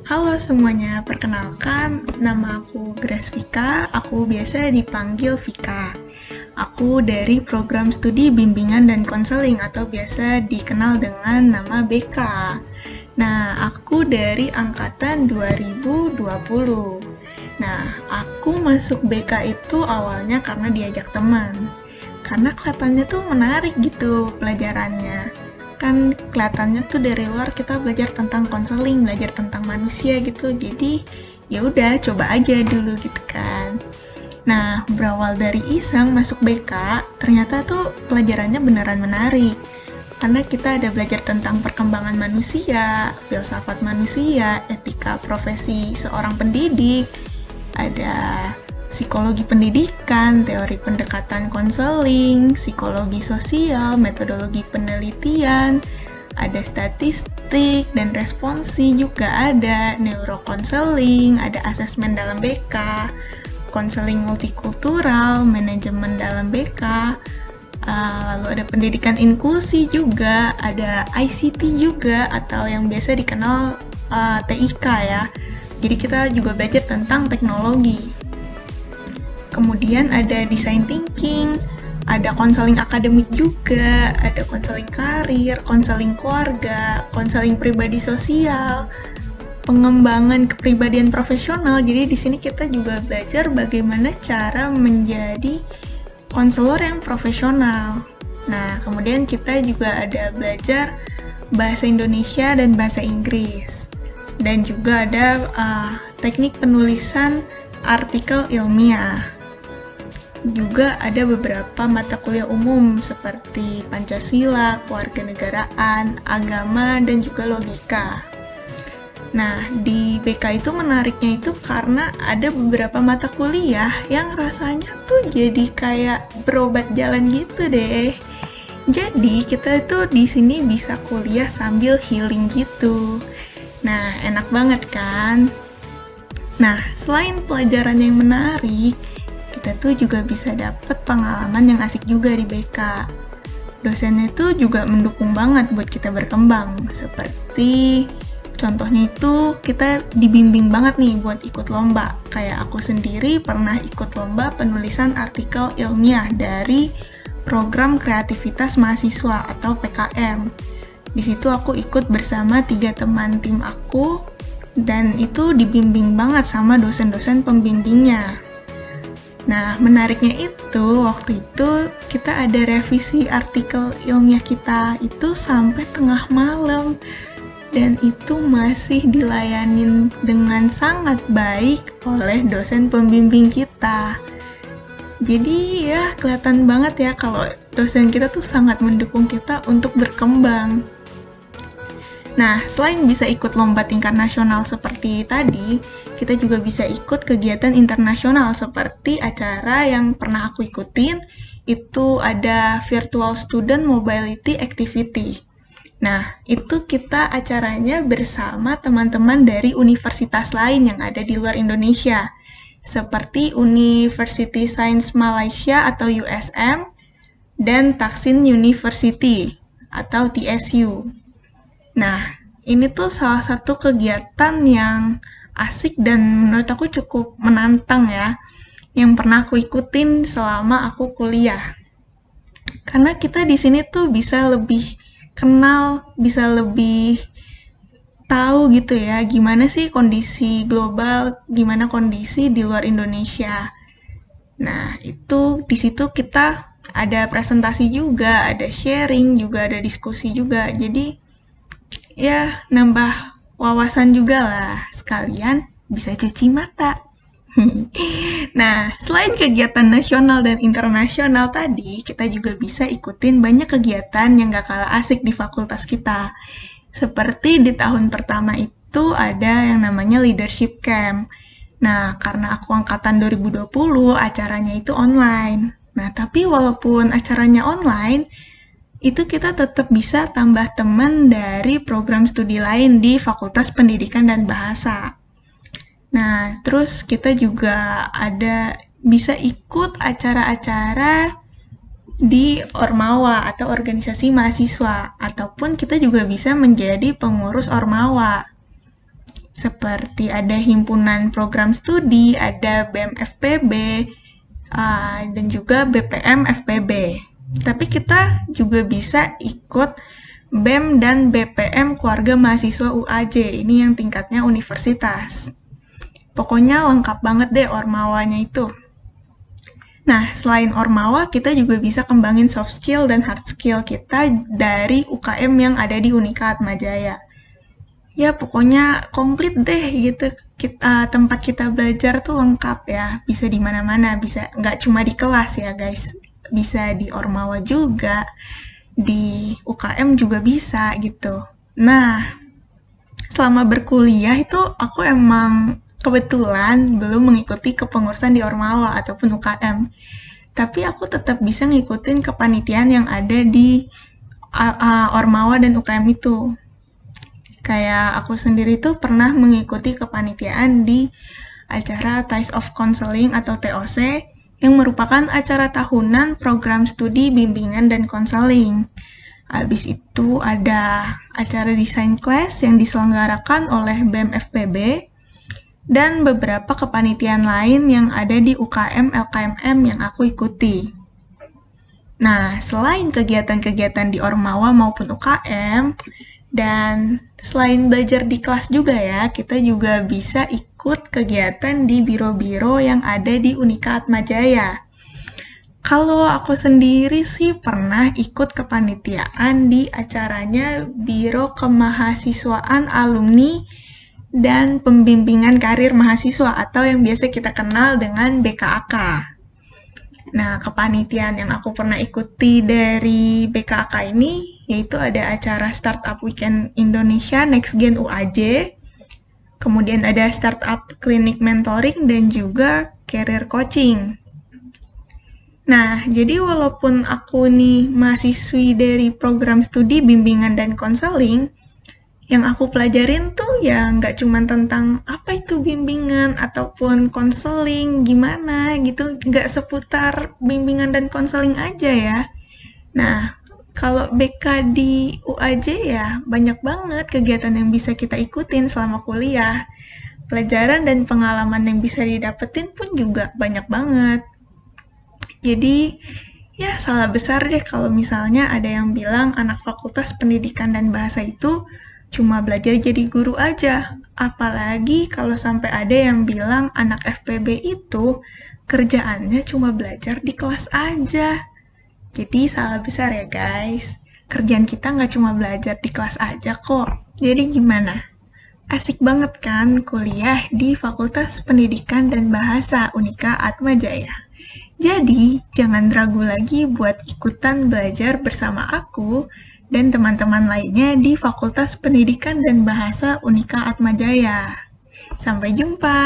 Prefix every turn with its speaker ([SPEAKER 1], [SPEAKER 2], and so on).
[SPEAKER 1] Halo semuanya, perkenalkan nama aku Grace Vika, aku biasa dipanggil Vika. Aku dari program studi bimbingan dan konseling atau biasa dikenal dengan nama BK. Nah, aku dari angkatan 2020. Nah, aku masuk BK itu awalnya karena diajak teman. Karena kelihatannya tuh menarik gitu pelajarannya. Kan kelihatannya tuh dari luar kita belajar tentang konseling, belajar tentang manusia gitu. Jadi ya udah coba aja dulu gitu kan. Nah, berawal dari iseng masuk BK, ternyata tuh pelajarannya beneran menarik. Karena kita ada belajar tentang perkembangan manusia, filsafat manusia, etika profesi seorang pendidik, ada psikologi pendidikan, teori pendekatan konseling, psikologi sosial, metodologi penelitian, ada statistik dan responsi juga ada, neurokonseling, ada asesmen dalam BK, konseling multikultural, manajemen dalam BK, lalu ada pendidikan inklusi juga, ada ICT juga atau yang biasa dikenal TIK ya. Jadi kita juga belajar tentang teknologi. Kemudian ada design thinking, ada konseling akademik juga, ada konseling karir, konseling keluarga, konseling pribadi sosial, pengembangan kepribadian profesional. Jadi di sini kita juga belajar bagaimana cara menjadi konselor yang profesional. Nah, kemudian kita juga ada belajar bahasa Indonesia dan bahasa Inggris. Dan juga ada teknik penulisan artikel ilmiah. Juga ada beberapa mata kuliah umum seperti Pancasila, kewarganegaraan, agama, dan juga logika. Nah, di BK itu menariknya itu karena ada beberapa mata kuliah yang rasanya tuh jadi kayak berobat jalan gitu deh. Jadi, kita itu di sini bisa kuliah sambil healing gitu. Nah, enak banget kan? Nah, selain pelajaran yang menarik, kita tuh juga bisa dapet pengalaman yang asik juga di BK. Dosennya tuh juga mendukung banget buat kita berkembang. Seperti contohnya itu kita dibimbing banget nih buat ikut lomba. Kayak aku sendiri pernah ikut lomba penulisan artikel ilmiah dari program kreativitas mahasiswa atau PKM. Di situ aku ikut bersama 3 teman tim aku dan itu dibimbing banget sama dosen-dosen pembimbingnya. Nah, menariknya itu waktu itu kita ada revisi artikel ilmiah kita itu sampai tengah malam. Dan itu masih dilayanin dengan sangat baik oleh dosen pembimbing kita. Jadi ya kelihatan banget ya kalau dosen kita tuh sangat mendukung kita untuk berkembang. Nah, selain bisa ikut lomba tingkat nasional seperti tadi, kita juga bisa ikut kegiatan internasional seperti acara yang pernah aku ikutin, itu ada Virtual Student Mobility Activity. Nah, itu kita acaranya bersama teman-teman dari universitas lain yang ada di luar Indonesia, seperti University Science Malaysia atau USM, dan Taksin University atau TSU. Nah, ini tuh salah satu kegiatan yang asik dan menurut aku cukup menantang ya, yang pernah aku ikutin selama aku kuliah. Karena kita di sini tuh bisa lebih kenal, bisa lebih tahu gitu ya, gimana sih kondisi global, gimana kondisi di luar Indonesia. Nah, itu di situ kita ada presentasi juga, ada sharing juga, ada diskusi juga. Jadi ya nambah wawasan juga lah, sekalian bisa cuci mata. Nah, selain kegiatan nasional dan internasional tadi, kita juga bisa ikutin banyak kegiatan yang gak kalah asik di fakultas kita. Seperti di tahun pertama itu ada yang namanya Leadership Camp. Nah, karena aku angkatan 2020, acaranya itu online. Nah, tapi walaupun acaranya online, itu kita tetap bisa tambah teman dari program studi lain di Fakultas Pendidikan dan Bahasa. Nah, terus kita juga bisa ikut acara-acara di Ormawa atau organisasi mahasiswa, ataupun kita juga bisa menjadi pengurus Ormawa. seperti ada himpunan program studi, ada BEM FPB, dan juga BPM FPB. Tapi kita juga bisa ikut BEM dan BPM Keluarga Mahasiswa UAJ, ini yang tingkatnya universitas. Pokoknya lengkap banget deh ormawanya itu. Nah, selain ormawa, kita juga bisa kembangin soft skill dan hard skill kita dari UKM yang ada di Unika Atmajaya. Ya, pokoknya komplit deh gitu. Tempat kita belajar tuh lengkap ya. Bisa di mana-mana, bisa nggak cuma di kelas ya guys. Bisa di ormawa juga, di UKM juga bisa gitu. Nah, selama berkuliah itu aku emang kebetulan belum mengikuti kepengurusan di Ormawa ataupun UKM. Tapi aku tetap bisa ngikutin kepanitiaan yang ada di Ormawa dan UKM itu. Kayak aku sendiri tuh pernah mengikuti kepanitiaan di acara Ties of Counseling atau TOC yang merupakan acara tahunan program studi bimbingan dan konseling. Habis itu ada acara desain class yang diselenggarakan oleh BEM FPB dan beberapa kepanitiaan lain yang ada di UKM LKMM yang aku ikuti. Nah, selain kegiatan-kegiatan di Ormawa maupun UKM, dan selain belajar di kelas juga ya, kita juga bisa ikut kegiatan di biro-biro yang ada di Unika Atmajaya. Kalau aku sendiri sih pernah ikut kepanitiaan di acaranya Biro Kemahasiswaan Alumni dan Pembimbingan Karir Mahasiswa atau yang biasa kita kenal dengan BKAK. Nah, kepanitiaan yang aku pernah ikuti dari BKAK ini yaitu ada acara Startup Weekend Indonesia Next Gen UAJ, kemudian ada Startup Clinic Mentoring dan juga Career Coaching. Nah, jadi walaupun aku nih mahasiswi dari program studi bimbingan dan konseling, yang aku pelajarin tuh ya nggak cuma tentang apa itu bimbingan ataupun konseling, gimana gitu, nggak seputar bimbingan dan konseling aja ya. Nah, kalau BK di UAJ ya banyak banget kegiatan yang bisa kita ikutin selama kuliah. Pelajaran dan pengalaman yang bisa didapetin pun juga banyak banget. Jadi, ya salah besar deh kalau misalnya ada yang bilang anak Fakultas Pendidikan dan Bahasa itu cuma belajar jadi guru aja. Apalagi kalau sampai ada yang bilang anak FPB itu kerjaannya cuma belajar di kelas aja. Jadi salah besar ya guys. Kerjaan kita nggak cuma belajar di kelas aja kok. Jadi gimana? Asik banget kan kuliah di Fakultas Pendidikan dan Bahasa Unika Atmajaya. Jadi, jangan ragu lagi buat ikutan belajar bersama aku dan teman-teman lainnya di Fakultas Pendidikan dan Bahasa Unika Atmajaya. Sampai jumpa!